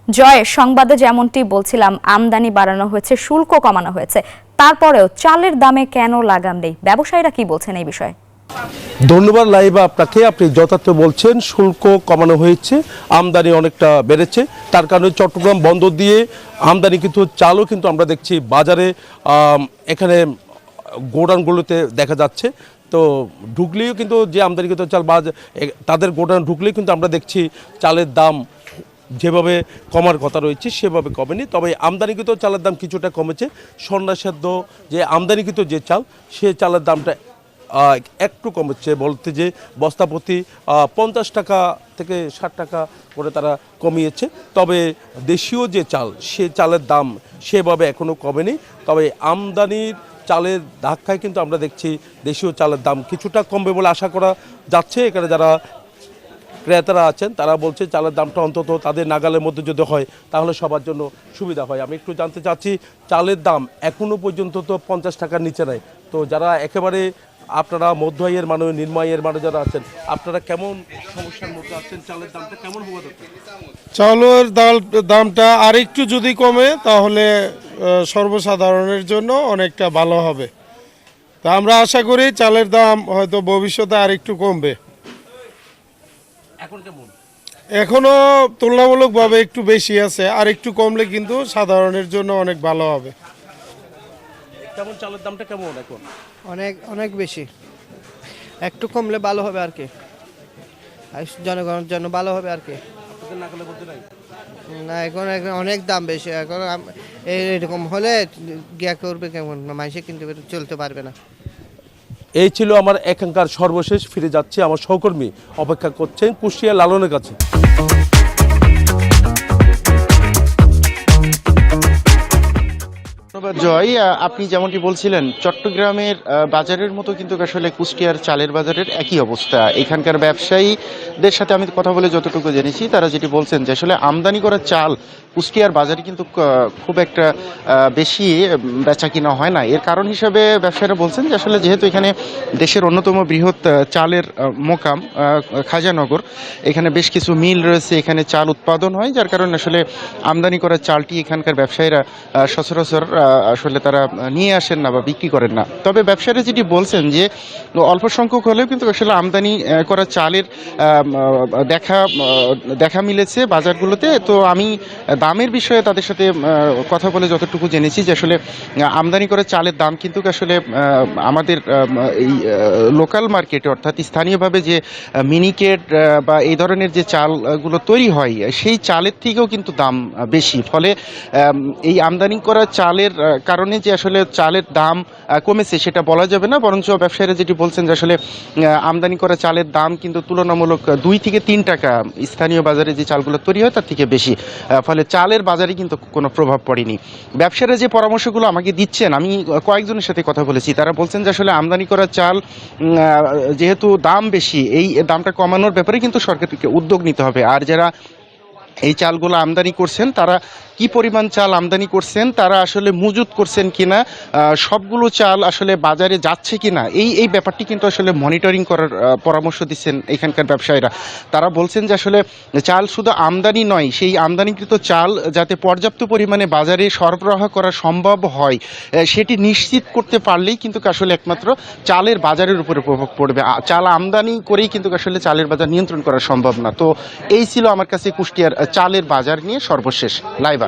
জয়, সংবাদে যেমনটি বলছিলাম, আমদানি বাড়ানো হয়েছে, শুল্ক কমানো হয়েছে, তারপরেও চালের দামে কেন লাগাম নেই? ব্যবসায়ীরা কি বলছেন এই বিষয়ে? ধন্যবাদ লাইবা আপনাকে। আপনি যথার্থ বলছেন, শুল্ক কমানো হয়েছে, আমদানি অনেকটা বেড়েছে। তার কারণে চট্টগ্রাম বন্দর দিয়ে আমদানি কিন্তু চালও কিন্তু আমরা দেখছি বাজারে এখানে গোডাউনগুলোতে দেখা যাচ্ছে। তো ঢুকলেও কিন্তু যে আমদানিকৃত চাল বা তাদের গোডাউন ঢুকলেও কিন্তু আমরা দেখছি চালের দাম যেভাবে কমার কথা রয়েছে সেভাবে কমেনি। তবে আমদানিকৃত চালের দাম কিছুটা কমেছে। সন্ন্যাসাধ্য যে আমদানিকৃত যে চাল, সে চালের দামটা একটু কমেছে, বলতে যে বস্তাপ্রতি 50 টাকা থেকে 60 টাকা করে তারা কমিয়েছে। তবে দেশীয় যে চাল, সে চালের দাম সেভাবে এখনও কমেনি। তবে আমদানির চালের ধাক্কায় কিন্তু আমরা দেখছি দেশীয় চালের দাম কিছুটা কমবে বলে আশা করা যাচ্ছে। এখানে যারা ক্রেতারা আছেন তারা বলছে চালের দামটা অন্তত তাদের নাগালের মধ্যে যদি হয় তাহলে সবার জন্য সুবিধা হয়। আমি একটু জানতে চাচ্ছি, চালের দাম এখনও পর্যন্ত তো 50 টাকার নিচে নাই। তো যারা একেবারে আপনারা মধ্য আয়ের মানুষ, নিম্ন আয়ের মানুষ যারা আছেন, আপনারা কেমন সমস্যার মধ্যে আছেন? চালের দামটা কেমন হওয়া দরকার? চাউলের দামটা আরেকটু যদি কমে তাহলে সর্বসাধারণের জন্য অনেকটা ভালো হবে। তা আমরা আশা করি চালের দাম হয়তো ভবিষ্যতে আরেকটু কমবে। এখন কেমন? এখনো তুলনামূলকভাবে একটু বেশি আছে, আর একটু কমলে কিন্তু সাধারণের জন্য অনেক ভালো হবে। কেমন চালের দামটা কেমন এখন? অনেক অনেক বেশি, একটু কমলে ভালো হবে আর কি, আর জনগণের জন্য ভালো হবে আর কি। আপনাদের নাগালের মধ্যে নাই? না, এখন অনেক দাম বেশি। এখন এরকম হলে গিয়া করবে কেমন, মানুষে কিন্তু চলতে পারবে না। এই ছিল আমার এখানকার সর্বশেষ। ফিরে যাচ্ছি, আমার সহকর্মী অপেক্ষা করছেন কুষ্টিয়া লালনের কাছে। ধন্যবাদ জয়। আপনি যেমনটি বলছিলেন, চট্টগ্রামের বাজারের মতো কিন্তু আসলে কুষ্টিয়ার চালের বাজারের একই অবস্থা। এখানকার ব্যবসায়ীদের সাথে আমি কথা বলে যতটুকু জেনেছি, তারা যেটি বলছেন যে আসলে আমদানি করা চাল কুষ্টিয়ার বাজারে কিন্তু খুব একটা বেশি বেচা কিনা হয় না। এর কারণ হিসাবে ব্যবসায়ীরা বলছেন যে আসলে যেহেতু এখানে দেশের অন্যতম বৃহৎ চালের মোকাম খাজানগর, এখানে বেশ কিছু মিল রয়েছে, এখানে চাল উৎপাদন হয়, যার কারণে আসলে আমদানি করা চালটি এখানকার ব্যবসায়ীরা সচরাচর আসলে তারা নিয়ে আসেন না বা বিক্রি করেন না। তবে ব্যবসায়ীরা যেটি বলছেন যে অল্প সংখ্যক হলেও কিন্তু আসলে আমদানি করা চালের দেখা মিলেছে বাজারগুলোতে। তো আমি দামের বিষয়ে তাদের সাথে কথা বলে যতটুকু জেনেছি যে আসলে আমদানি করা চালের দাম কিন্তু আসলে আমাদের এই লোকাল মার্কেটে, অর্থাৎ স্থানীয়ভাবে যে মিনিকেট বা এই ধরনের যে চালগুলো তৈরি হয়, সেই চালের থেকেও কিন্তু দাম বেশি। ফলে এই আমদানি করা চালের কারণে যে আসলে চালের দাম কমেছে সেটা বলা যাবে না, বরঞ্চ ব্যবসায়ীরা যেটি বলছেন যে আসলে আমদানি করা চালের দাম কিন্তু তুলনামূলক 2 থেকে 3 টাকা স্থানীয় বাজারে যে চালগুলো তৈরি হয় তার থেকে বেশি। ফলে চালের বাজারে কিন্তু কোনো প্রভাব পড়েনি। ব্যবসায়ীরা যে পরামর্শগুলো আমাকে দিচ্ছেন, আমি কয়েকজনের সাথে কথা বলেছি, তারা বলছেন যে আসলে আমদানি করা চাল যেহেতু দাম বেশি, এই দামটা কমানোর ব্যাপারে কিন্তু সরকারকে উদ্যোগ নিতে হবে। আর যারা এই চালগুলো আমদানি করছেন তারা কি পরিমাণ চাল আমদানি করছেন, তারা আসলে মজুত করছেন কিনা, সবগুলো চাল আসলে বাজারে যাচ্ছে কিনা, এই ব্যাপারটি কিন্তু আসলে মনিটরিং করার পরামর্শ দিচ্ছেন এখানকার ব্যবসায়ীরা। তারা বলছেন যে আসলে চাল শুধু আমদানি নয়, সেই আমদানিকৃত চাল যাতে পর্যাপ্ত পরিমাণে বাজারে সরবরাহ করা সম্ভব হয়, সেটি নিশ্চিত করতে পারলেই কিন্তু আসলে একমাত্র চালের বাজারের উপরে প্রভাব পড়বে। চাল আমদানি করেই কিন্তু আসলে চালের বাজার নিয়ন্ত্রণ করা সম্ভব না। তো এই ছিল আমার কাছে কুষ্টিয়ার চালের বাজার নিয়ে সর্বশেষ লাইভ।